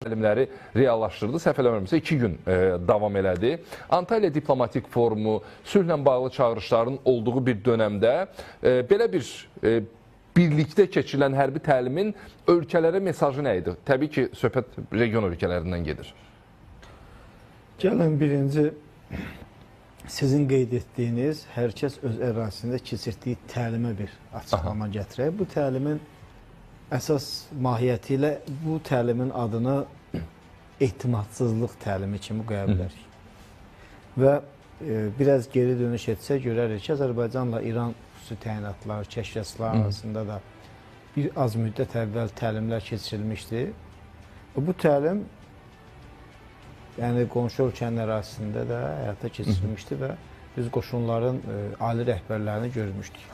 təlimləri reallaşdırdı. Səhv eləmirəmsə 2 gün davam elədi. Antalya diplomatik forumu, sülhlə bağlı çağırışların olduğu bir dönəmdə belə bir birlikdə keçirilən hərbi təlimin ölkələrə mesajı nə idi? Təbii ki, söhbət region ölkələrindən gedir. Gəlin birinci, sizin qeyd etdiyiniz hər kəs öz ərazisində keçirdiyi təlimə bir açıqlama gətirək. Bu təlimin əsas mahiyyəti ilə bu təlimin adını ehtimatsızlıq təlimi kimi qoya bilərik. Və biraz geri dönüş etsə görərik ki, Azərbaycanla İran xüsusi təyinatlar, kəşfiyyatçılar arasında da bir az müddət əvvəl təlimlər keçirilmişdi. Bu təlim yəni qonşu ölkənin ərazisində də həyata keçirilmişdi və biz qoşunların ali rəhbərlərini görmüşdük.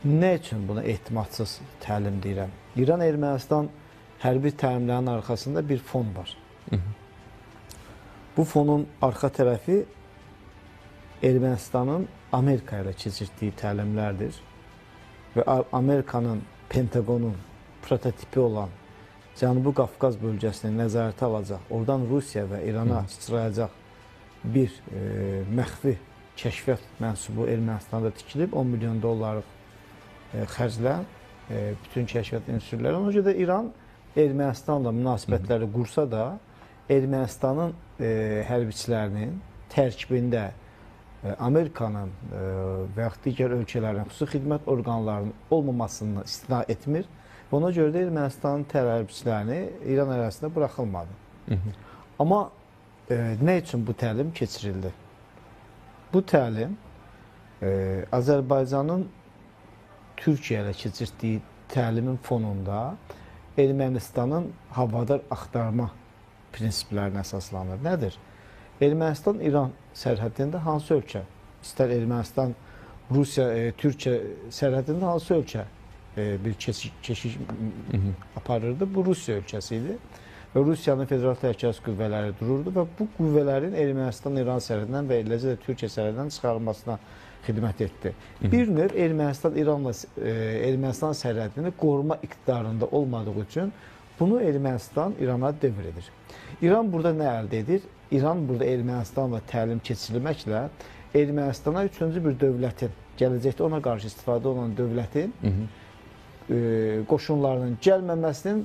Nə üçün buna ehtimatsız təlim deyirəm? İran-Ermənistan hərbi təlimlərinin arxasında bir fon var. Bu fonun arxa tərəfi Ermənistanın Amerika ilə keçirdiyi təlimlərdir. Və Amerikanın, Pentagonun prototipi olan Cənubi Qafqaz bölgəsini nəzarətə alacaq, oradan Rusiya və İrana sıçrayacaq bir məxfi kəşfiyyat mənsubu Ermənistanda tikilib, 10 milyon dollarlıq xərclə bütün kəşfiyyat ünsürləri. Ona görə də İran Ermənistanla münasibətləri qursa da Ermənistanın hərbiçilərinin tərkibində Amerikanın və yaxud digər ölkələrin xüsusi xidmət orqanlarının olmamasını istina etmir. Ona görə də Ermənistanın hərbiçilərini İran ərazisində buraxılmadı. Amma nə üçün bu təlim keçirildi? Bu təlim Azərbaycanın Türkiyə ilə keçirdiyi təlimin fonunda Ermənistanın havadar axtarma prinsiplərinə əsaslanır. Nədir? Ermənistan-İran sərhədində hansı ölkə? İstər Ermənistan, Rusiya, Türkiyə sərhədində hansı ölkə bir keşiş aparırdı? Bu Rusiya ölkəsi idi. Və Rusiyanın federal təhlükəsizlik qüvvələri dururdu və bu qüvvələrin Ermənistan-İran sərhədindən və eləcə də Türkiyə sərhədindən çıxarılmasına xidmət etdi. Bir növ Ermənistan sərhədini qoruma iqtidarında olmadığı üçün bunu Ermənistan İrana dövr edir. İran burada nə əldə edir? İran burada Ermənistanla təlim keçirilməklə Ermənistana üçüncü bir dövlətin, gələcəkdə ona qarşı istifadə olan dövlətin qoşunlarının gəlməməsinin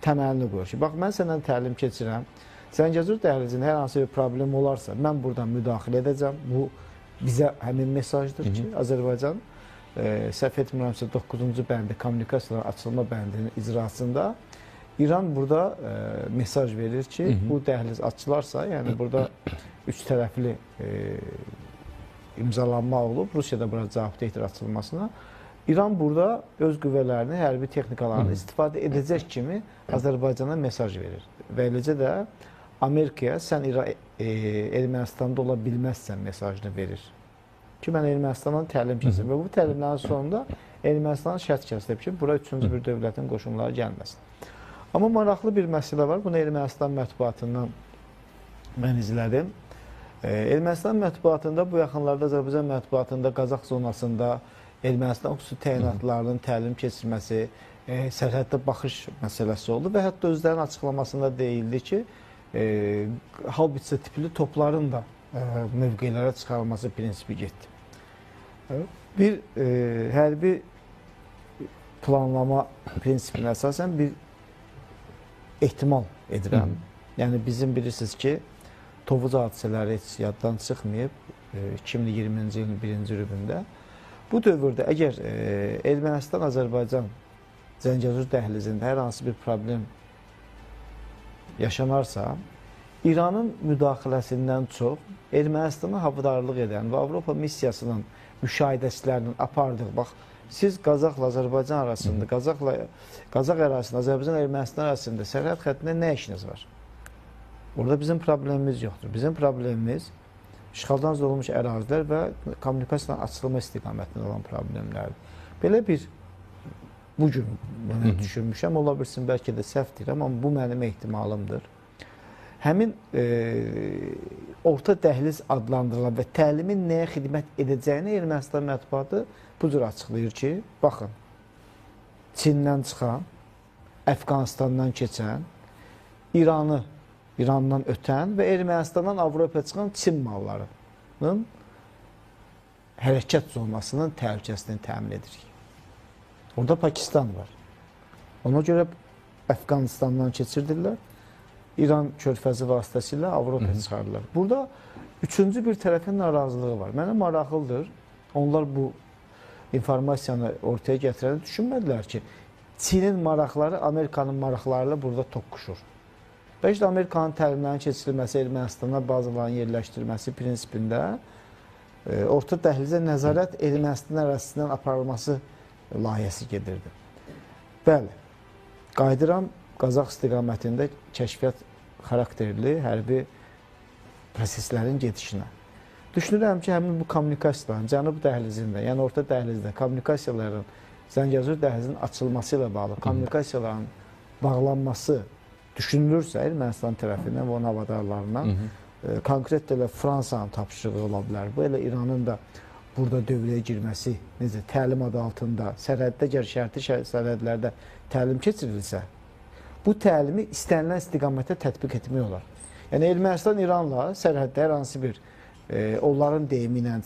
təməlini qoyur ki, bax, mən səndən təlim keçirəm, Zəngəzur dəhlizində hər hansı bir problem olarsa, mən buradan müdaxilə edəcəm. Bu bizə həmin mesajdır ki, Azərbaycan səhv etmirəmsə 9-cu bəndi, kommunikasiyaların açılma bəndinin icrasında İran burada mesaj verir ki, bu dəhliz açılarsa, yəni burada üç tərəfli imzalanma olub, Rusiyada burada cavabdehdir açılmasına. İran burada öz qüvvələrini, hərbi texnikalarını istifadə edəcək kimi Azərbaycana mesaj verir. Və eləcə də Amerikaya sən Ermənistanda ola bilməzsən mesajını verir. Ki, mən Ermənistandan təlim keçirim. Və bu təlimlərin sonunda Ermənistanın şərt kəsilib ki, bura üçüncü bir dövlətin qoşunları gəlməsin. Amma maraqlı bir məsələ var. Bunu Ermənistan mətbuatından mən izlədim. Ermənistan mətbuatında bu yaxınlarda Azərbaycan mətbuatında Qazax zonasında Ermənistan xüsusi təyinatlarının təlim keçirməsi, sərhəddə baxış məsələsi oldu və hətta özlərinin açıqlamasında deyildi ki, haubitsa tipli topların da mövqelərə çıxarılması prinsipi getdi. Bir hərbi planlama prinsipinə əsasən bir ehtimal edirəm. Yəni bizim bilirsiniz ki, Tovuz hadisələri heç yaddan çıxmayıb 2020-ci ilin 1-ci rübündə. Bu dövrdə əgər Ermənistan-Azərbaycan Zəngəzur dəhlizində hər hansı bir problem yaşanarsa, İranın müdaxiləsindən çox Ermənistana havadarlıq edən və Avropa missiyasının müşahidəçilərinin apardığı, bax, siz Qazaxla Azərbaycan arasında, Qazax ərazisində, Azərbaycan Ermənistan arasında sərhəd xəttində nə işiniz var? Orada bizim problemimiz yoxdur. Bizim problemimiz işğaldan olmuş ərazilər və kommunikasiyadan açılma istiqamətində olan problemlərdir. Belə bir bugün bunu düşünmüşəm, ola bilsin, bəlkə də səhv deyirəm, amma bu mənim ehtimalımdır. Həmin orta dəhliz adlandırılan və təlimin nəyə xidmət edəcəyini Ermənistan mətbuatı bu cür açıqlayır ki, baxın, Çindən çıxan, Əfqanistandan keçən İrandan ötən və Ermənistandan Avropaya çıxan Çin mallarının hərəkət zonasının təhlükəsini təmin edirik. Orada Pakistan var. Ona görə Əfqanistandan keçirdirlər. İran körfəzi vasitəsilə Avropaya çıxardılar. Burada üçüncü bir tərəfin narazılığı var. Mənə maraqlıdır. Onlar bu informasiyanı ortaya gətirəni düşünmədilər ki, Çinin maraqları Amerikanın maraqları ilə burada toqquşur. Və işte Amerikanın təlimlərinin keçirilməsi, Ermənistana bazaların yerləşdirilməsi prinsipində orta dəhlizə nəzarət Ermənistan ərazisindən aparılması layihəsi gedirdi. Bəli, qayıdıram Qazax istiqamətində kəşfiyyat xarakterli hərbi proseslərin gedişinə. Düşünürəm ki, həmin bu kommunikasiyaların cənub dəhlizində, yəni orta dəhlizdə kommunikasiyaların, Zəngəzur dəhlizinin açılması ilə bağlı kommunikasiyaların bağlanması düşünülürsə Ermənistan tərəfindən və onun havadarlarından konkret elə Fransanın tapşırığı ola bilər. Bu elə İranın da burada dövrəyə girməsi, necə təlim adı altında, sərhəddə şərti sərhədlərdə təlim keçirilsə, bu təlimi istənilən istiqamətə tətbiq etmək olar. Yəni Ermənistan İranla sərhəddə hər hansı bir onların deyimi ilə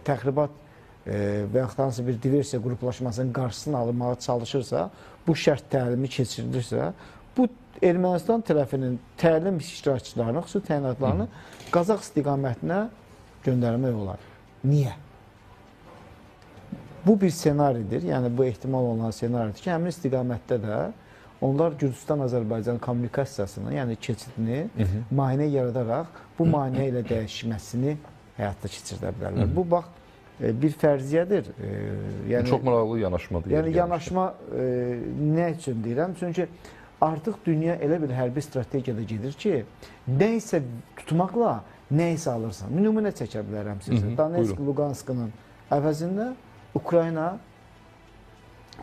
təxribat və yaxud hansı bir diversiya qruplaşmasının qarşısını alınmağa çalışırsa, bu şərt təlimi keçirilirsə, bu Ermənistan tərəfinin təlim iştirakçılarını, xüsusi təyinatlarını Qazax istiqamətinə göndərmək olar. Niyə? Bu bir senaridir, yəni bu ehtimal olunan senaridir ki, həmin istiqamətdə də onlar Gürcüstan-Azərbaycan kommunikasiyasını, yəni keçidini maneə yaradaraq bu maneə ilə dəyişməsini həyata keçirdə bilərlər. Bu, bax, bir fərziyyədir. Yəni, çox maraqlı yanaşmadır. Yəni, yanaşma nə üçün deyirəm? Çünki artıq dünya elə bir hərbi strategiyada gedir ki, nə isə tutmaqla nə isə alırsan. Nümunə çəkə bilərəm sizə. Donetsk, Luganskının əvəzində Ukrayna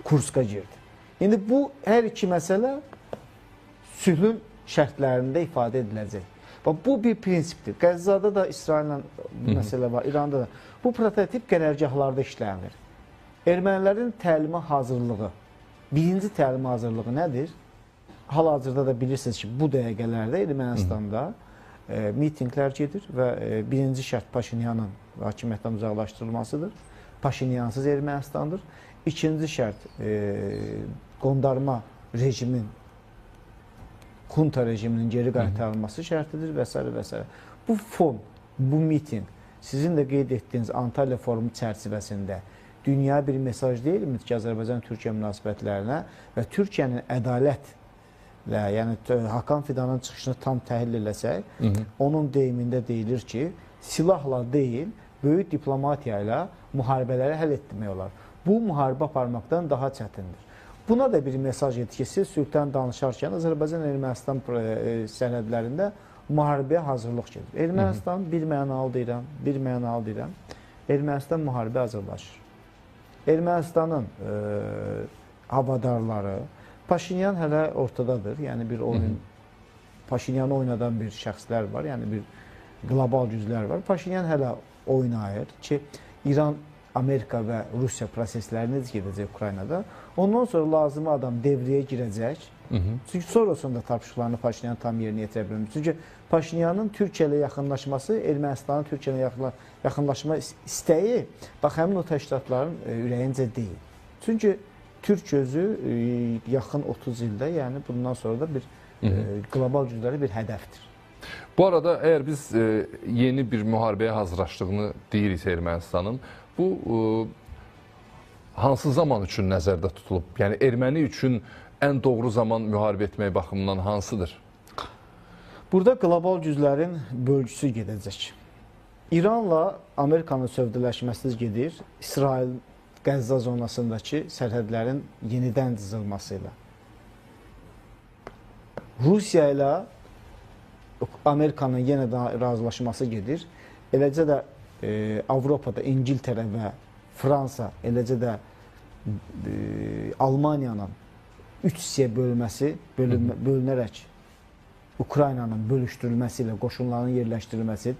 Kurska girdi. İndi bu hər iki məsələ sülhün şərtlərində ifadə ediləcək. Bu bir prinsipdir. Qəzzada da İsraillə məsələ var, İranda da. Bu prototip qərargahlarda işlənir. Ermənilərin təlimə hazırlığı, birinci təlimə hazırlığı nədir? Hal-hazırda da bilirsiniz ki, bu dəqiqələrdə Ermənistanda mitinglər gedir və birinci şərt Paşinyanın hakimiyyətdən uzaqlaşdırılmasıdır. Paşinyansız Ermənistandır. İkinci şərt qondarma rejimin, xunta rejiminin geri qaytarılması şərtidir və s. və s. Bu fon, bu miting sizin də qeyd etdiyiniz Antalya forumu çərçivəsində dünya bir mesaj deyilmi ki, Azərbaycan-Türkiyə münasibətlərinə və Türkiyənin ədalətlə, yəni Hakan Fidanın çıxışını tam təhlil eləsək, onun deyimində deyilir ki, silahla deyil, böyük diplomatiya ilə müharibələri həll etdirmək olar. Bu, müharibə aparmaqdan daha çətindir. Buna da bir mesaj edir ki, siz sülhdən danışarkən Azərbaycan-Ermənistan sərhədlərində müharibəyə hazırlıq gedir. Ermənistan bir mənalı deyirəm, Ermənistan müharibə hazırlaşır. Ermənistanın havadarları, Paşinyan hələ ortadadır, yəni bir oyun, Paşinyanı oynadan bir şəxslər var, yəni bir qlobal güclər var. Paşinyan hələ oynayır ki, İran, Amerika və Rusiya prosesləri necə gedəcək Ukraynada. Ondan sonra lazımi adam devrəyə girəcək. Çünki sonrasında tapşırıqlarını Paşinyan tam yerinə yetirə bilmir. Çünki Paşinyanın Türkiyə ilə yaxınlaşması, Ermənistanın Türkiyə ilə yaxınlaşma istəyi, bax, həmin o təşkilatların ürəyincə deyil. Çünki Türk özü yaxın 30 ildə, yəni bundan sonra da bir qlobal gücləri bir hədəfdir. Bu arada, əgər biz yeni bir müharibəyə hazırlaşdığını deyirik Ermənistanın, bu hansı zaman üçün nəzərdə tutulub? Yəni, erməni üçün ən doğru zaman müharibə etmək baxımından hansıdır? Burada qlobal güclərin bölgüsü gedəcək. İranla Amerikanın sövdələşməsi gedir, İsrail Qəzza zonasındakı sərhədlərin yenidən dizilması ilə. Rusiya ilə Amerikanın yenədən razılaşması gedir. Eləcə də Avropada İngiltərə və Fransa, eləcə də Almaniyanın 3 hissəyə bölünərək Ukraynanın bölüşdürülməsi ilə qoşunların yerləşdirilməsi,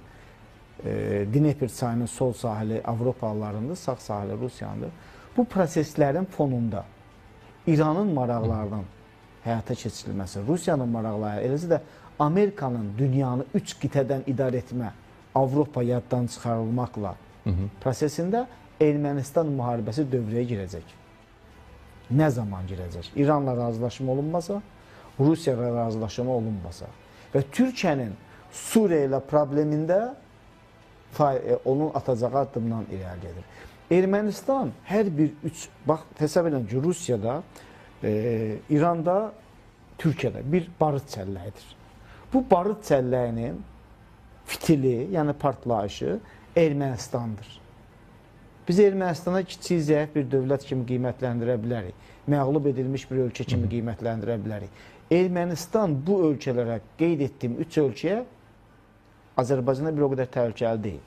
Dnepr çayının sol sahili Avropalılarındır, sağ sahili Rusiyandır. Bu proseslərin fonunda İranın maraqlarının həyata keçirilməsi, Rusiyanın maraqları, eləcə də Amerikanın dünyanı 3 qitədən idarə etmə, Avropa yaddan çıxarılmaqla prosesində Ermənistan müharibəsi dövrəyə girəcək. Nə zaman girəcək? İranla razılaşma olunmasa, Rusiya ilə razılaşma olunmasa və Türkiyənin Suriya ilə problemində onun atacağı addımdan irəli gedir. Ermənistan hər bir bax, təsəvvür edin ki, Rusiyada, İranda, Türkiyədə bir barıt çəlləyidir. Bu barıt çəlləyinin fitili, yəni partlayışı Ermənistandır. Biz Ermənistana kiçik, zəif bir dövlət kimi qiymətləndirə bilərik. Məğlub edilmiş bir ölkə kimi qiymətləndirə bilərik. Ermənistan bu ölkələrə, qeyd etdiyim 3 ölkəyə Azərbaycanda bir o qədər təhlükəli deyil.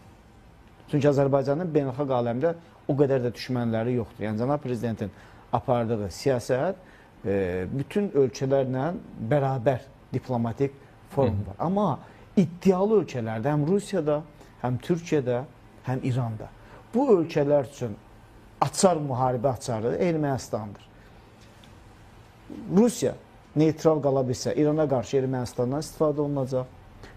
Çünki Azərbaycanın beynəlxalq aləmdə o qədər də düşmənləri yoxdur. Yəni, cənab prezidentin apardığı siyasət bütün ölkələrlə bərabər diplomatik form var. Amma iddialı ölkələrdə, həm Rusiyada, həm Türkiyədə, həm İranda. Bu ölkələr üçün açar müharibə açarı Ermənistandır. Rusiya neytral qala bilsə, İrana qarşı Ermənistandan istifadə olunacaq.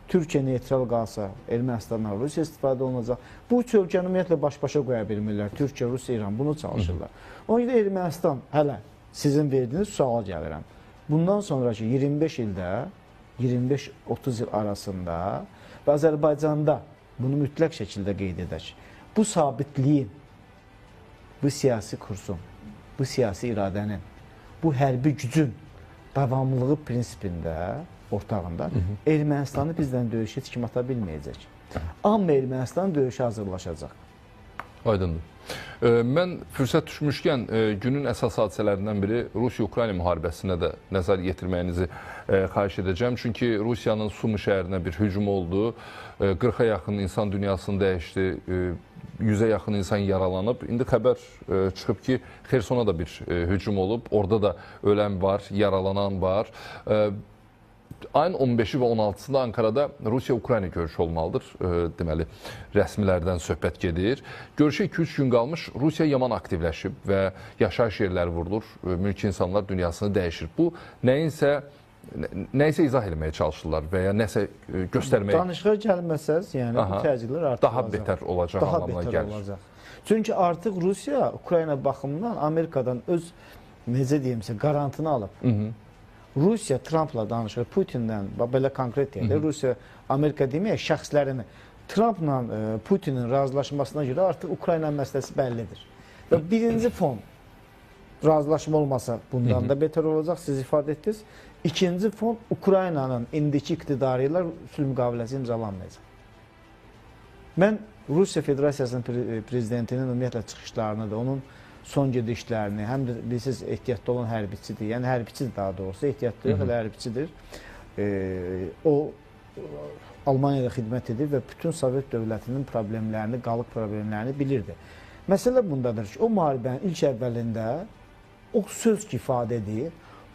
Türkiyə neytral qalsa, Ermənistandan Rusiya istifadə olunacaq. Bu üç ölkəni ümumiyyətlə baş-başa qoya bilmirlər. Türkiyə, Rusiya, İran bunu çalışırlar. Ona görə Ermənistan, hələ sizin verdiyiniz suala gəlirəm. Bundan sonraki 25 ildə, 25-30 il arasında və Azərbaycanda bunu mütləq şəkildə qeyd edək. Bu sabitliyin, bu siyasi kursun, bu siyasi iradənin, bu hərbi gücün davamlılığı prinsipində, ortağında Ermənistanı bizdən döyüşə heç kim ata bilməyəcək. Amma Ermənistan döyüşə hazırlaşacaq. Aydındır. Mən fürsət düşmüşkən günün əsas hadisələrindən biri Rusiya-Ukrayna müharibəsinə də nəzər yetirməyinizi xahiş edəcəm. Çünki Rusiyanın Sumi şəhərinə bir hücum oldu. 40-a yaxın insan dünyasını dəyişdi. 100-ə yaxın insan yaralanıb. İndi xəbər çıxıb ki, Xersona da bir hücum olub. Orada da ölən var, yaralanan var. Ayın 15-i və 16-sında Ankarada Rusiya-Ukrayna görüşü olmalıdır. Deməli, rəsmilərdən söhbət gedir. Görüşə 2-3 gün qalmış Rusiya yaman aktivləşib və yaşayış yerləri vurulur. Mülki insanlar dünyasını dəyişir. Bu nəysə izah etməyə çalışırlar və ya nəsə göstərməyə... Danışığa gəlməsəz, yəni bu təzyiqlər artıq daha betər olacaq anlamına gəlir. Daha betər olacaq. Çünki artıq Rusiya Ukrayna baxımından Amerikadan öz, necə deyimsə, qarantını alıb. Rusiya Trumpla danışır, Putinlə, belə konkret deyək, Rusiya, Amerika deməyək, şəxslərini Trumpla Putinin razılaşmasına görə artıq Ukrayna məsələsi bəllidir. Və birinci fon razılaşma olmasa bundan da betər olacaq, siz ifadə etdiniz. İkinci fon Ukraynanın indiki iqtidarı ilə sülh müqaviləsi imzalanmayacaq. Mən Rusiya Federasiyasının prezidentinin ümumiyyətlə çıxışlarını da, onun son gedişlərini, həm də bilirsiniz, ehtiyatda olan hərbiçidir. Yəni, hərbiçidir daha doğrusu, ehtiyatda yox, elə hərbiçidir. O, Almaniyada xidmət edir və bütün Sovet dövlətinin problemlərini, qalıq problemlərini bilirdi. Məsələ bundadır ki, o müharibənin ilk əvvəlində o söz ki ifadə edir,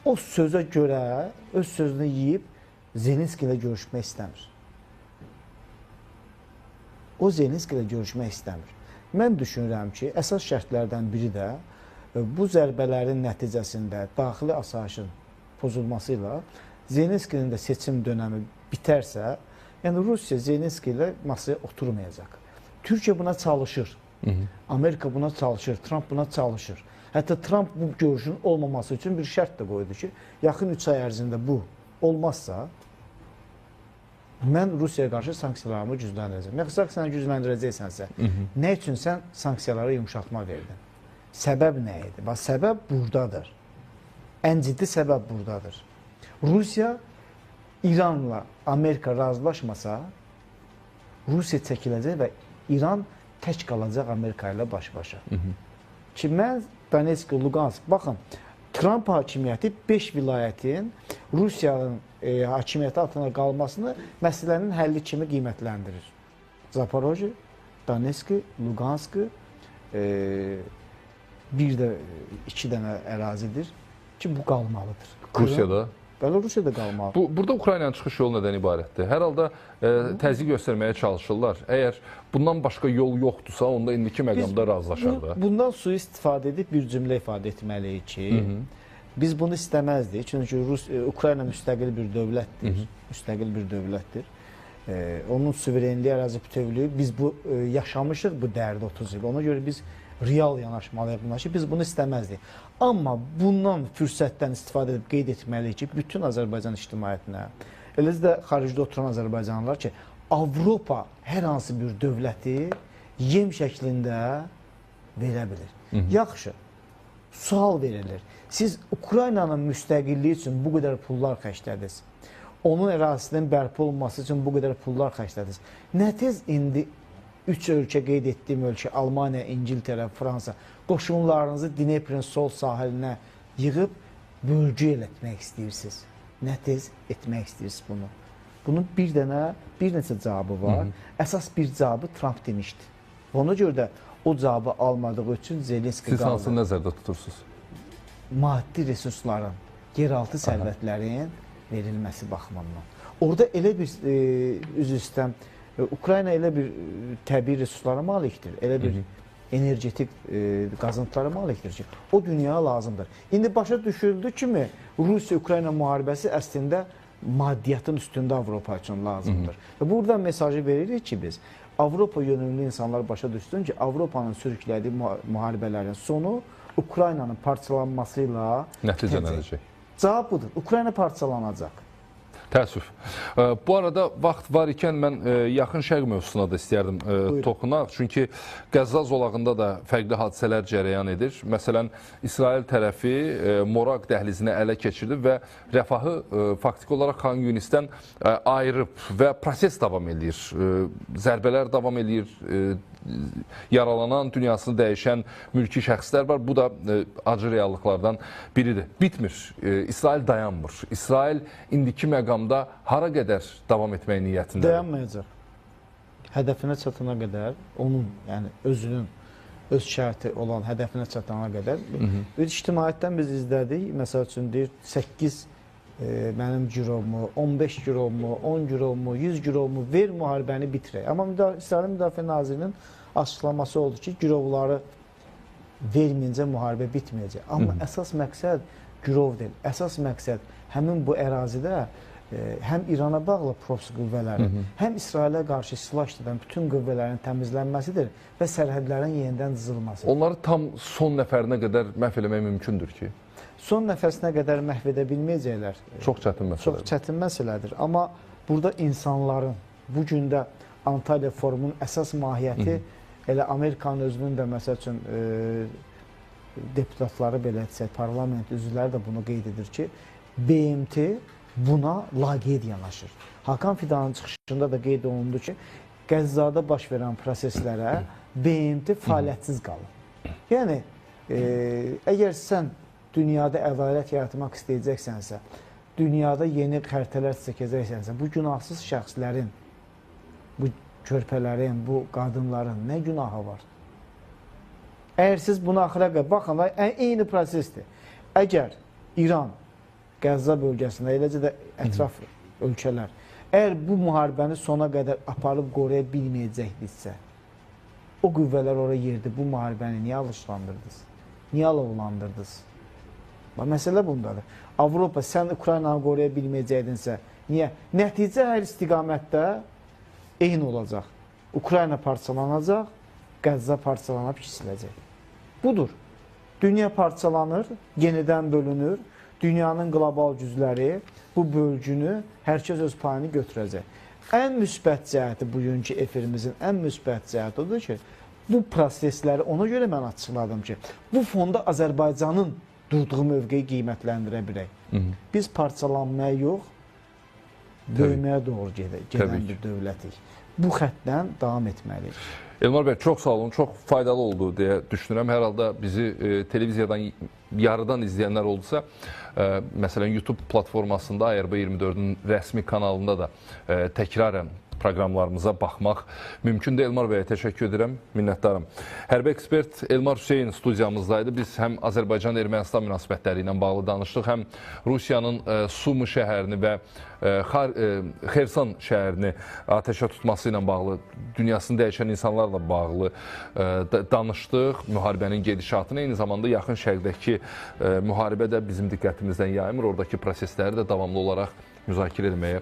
o sözə görə öz sözünü yiyib Zelenski ilə görüşmək istəmir. O Zelenski ilə görüşmək istəmir. Mən düşünürəm ki, əsas şərtlərdən biri də bu zərbələrin nəticəsində daxili asayişin pozulması ilə Zelenskinin də seçim dönəmi bitərsə, yəni Rusiya Zelenski ilə masaya oturmayacaq. Türkiyə buna çalışır. Amerika buna çalışır, Trump buna çalışır. Hətta Trump bu görüşün olmaması üçün bir şərt də qoydu ki, yaxın 3 ay ərzində bu olmazsa, mən Rusiyaya qarşı sanksiyalarımı gücləndirəcəm. Məqsad sən gücləndirəcəksənsə, nə üçün sən sanksiyalara yumuşatma verdin? Səbəb nə idi? Bax, səbəb buradadır. Ən ciddi səbəb buradadır. Rusiya İranla Amerika razılaşmasa, Rusiya çəkiləcək və İran tək qalacaq Amerika ilə baş-başa. Ki, mən Donetsk, Lugansk, baxın, Trump hakimiyyəti 5 vilayətin Rusiyanın hakimiyyəti altına qalmasını məsələnin həlli kimi qiymətləndirir. Zaporojye, Donetsk, Lugansk, bir də 2 dənə ərazidir ki, bu qalmalıdır. Rusiyada? Bəli, Rusiyada qalmalıdır. Burada Ukraynanın çıxış yolu nədən ibarətdir? Hər halda təzyiq göstərməyə çalışırlar. Əgər bundan başqa yol yoxdursa, onda indiki məqamda razılaşardı. Bundan sui-istifadə edib bir cümlə ifadə etməliyik ki, Biz bunu istəməzdik. Çünki Ukrayna müstəqil bir dövlətdir. Müstəqil bir dövlətdir. Onun suverenliyi, ərazi bütövlüyü, biz bu yaşamışıq bu dərdə 30 il. Ona görə biz real yanaşmalıyıq buna ki, biz bunu istəməzdik. Amma bundan fürsətdən istifadə edib qeyd etməliyik ki, bütün Azərbaycan ictimaiyyətinə, eləcə də xaricdə oturan Azərbaycanlılar ki, Avropa hər hansı bir dövləti yem şəklində verə bilir. Yaxşı, sual verilir. Siz Ukraynanın müstəqilliyi üçün bu qədər pullar xərclədiniz. Onun ərazisinin bərpa olması üçün bu qədər pullar xərclədiniz. Nə tez indi 3 ölkə qeyd etdiyim ölkə, Almaniya, İngiltərə, Fransa, qoşunlarınızı Dneprin sol sahilinə yığıb bölgü elətmək istəyirsiniz. Nə tez etmək istəyirsiniz bunu? Bunun bir neçə cavabı var. Əsas bir cavabı Trump demişdi. Ona görə də o cavabı almadığı üçün Zelenski qaldı. Siz hansını nəzərdə tutursunuz? Maddi resursların, yeraltı sərvətlərin verilməsi baxımından. Orada elə bir, üzr istəyirəm, Ukrayna elə bir təbii resurslara malikdir, elə bir energetik qazıntılara malikdir ki, o dünyaya lazımdır. İndi başa düşüldü kimi Rusiya-Ukrayna müharibəsi əslində maddiyyatın üstündə Avropa üçün lazımdır. Və buradan mesajı veririk ki, biz Avropa yönümlü insanlar başa düşsün ki, Avropanın sürüklədiyi müharibələrin sonu Ukraynanın parçalanmasıyla nəticələnəcək. Cavab budur. Ukrayna parçalanacaq. Təəssüf. Bu arada vaxt var ikən mən yaxın şərq mövzusuna da istəyərdim toxunaq. Çünki Qəzza zolağında da fərqli hadisələr cərəyan edir. Məsələn, İsrail tərəfi Moraq dəhlizini ələ keçirdi və Rəfahı faktiki olaraq Xan Yunisdən ayırıb və proses davam edir. Zərbələr davam edir. Yaralanan, dünyasını dəyişən mülki şəxslər var. Bu da acı reallıqlardan biridir. Bitmir. İsrail dayanmır. İsrail indiki məqamda hara qədər davam etmək niyyətindədir? Dayanmayacaq. Hədəfinə çatana qədər, onun, yəni özünün, öz şərti olan hədəfinə çatana qədər. İctimaiyyətdən biz izlədik. Məsəl üçün deyir, 8 mənim giromu, 15 giromu, 10 giromu, 100 giromu ver, müharibəni bitirək. Amma İsrail Müdafiə Nazirinin açıqlaması oldu ki, girovları verməyincə müharibə bitməyəcək. Amma əsas məqsəd girov deyil. Əsas məqsəd həmin bu ərazidə həm İrana bağlı proksi qüvvələrin, həm İsrailə qarşı silah işlədən bütün qüvvələrin təmizlənməsidir və sərhədlərin yenidən düzülməsidir. Onları tam son nəfərinə qədər məhv eləmək mümkündür ki? Son nəfəsinə qədər məhv edə bilməyəcəklər. Çox çətin məsələdir. Çox çətin məsələdir. Amma burada insanların, bu gündə Antalya forumunun əsas mahiyyəti elə Amerikanın özünün də məsəl üçün deputatları belə etsək, parlament üzvləri də bunu qeyd edir ki, BMT buna laqeyd yanaşır. Hakan Fidanın çıxışında da qeyd olundu ki, Qəzzada baş verən proseslərə BMT fəaliyyətsiz qalır. Yəni, əgər sən dünyada ədalət yaratmaq istəyəcəksənsə, dünyada yeni xəritələr çəkəcəksənsə, bu günahsız şəxslərin, bu körpələrin, bu qadınların nə günahı var? Əgər siz buna axıra qədər, baxın, eyni prosesdir. Əgər İran, Qəzza bölgəsində, eləcə də ətraf ölkələr, əgər bu müharibəni sona qədər aparıb qoruya bilməyəcəkdirsə, o qüvvələr oraya yerdi, bu müharibəni niyə alışlandırdınız? Niyə alovlandırdınız? Məsələ bundadır. Avropa, sən Ukraynanı qoruya bilməyəcəkdinsə, niyə? Nəticə hər istiqamətdə eyni olacaq. Ukrayna parçalanacaq, Qəzza parçalanıb kisiləcək. Budur. Dünya parçalanır, yenidən bölünür. Dünyanın qlobal gücləri bu bölgünü hər kəs öz payını götürəcək. Ən müsbət cəhəti bugünkü efirimizin ən müsbət cəhəti odur ki, bu prosesləri ona görə mən açıqladım ki, bu fonda Azərbaycanın durduğu mövqeyi qiymətləndirə bilək. Biz parçalanmaya yox, böyüməyə doğru gedən bir dövlətik. Bu xəttdən davam etməliyik. Elmar bəy, çox sağ olun, çox faydalı oldu deyə düşünürəm. Hər halda bizi televiziyadan yarıdan izləyənlər oldusa, məsələn, YouTube platformasında ARB24-ün rəsmi kanalında da təkrarən proqramlarımıza baxmaq mümkündür. Elmar bəyə təşəkkür edirəm, minnətdarım. Hərbi ekspert Elmar Hüseyn studiyamızdaydı. Biz həm Azərbaycan-Ermənistan münasibətləri ilə bağlı danışdıq, həm Rusiyanın Sumu şəhərini və Xerson şəhərini atəşə tutması ilə bağlı, dünyasını dəyişən insanlarla bağlı danışdıq. Müharibənin gedişatını, eyni zamanda yaxın şərqdəki müharibə də bizim diqqətimizdən yaymır. Oradakı prosesləri də davamlı olaraq müzakirə etməyə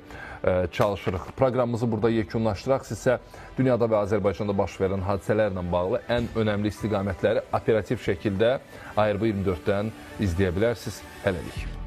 çalışırıq. Proqramımızı burada yekunlaşdıraq. Sizsə dünyada və Azərbaycanda baş verən hadisələrlə bağlı ən önəmli istiqamətləri operativ şəkildə ARB24-dən izləyə bilərsiniz. Hələlik.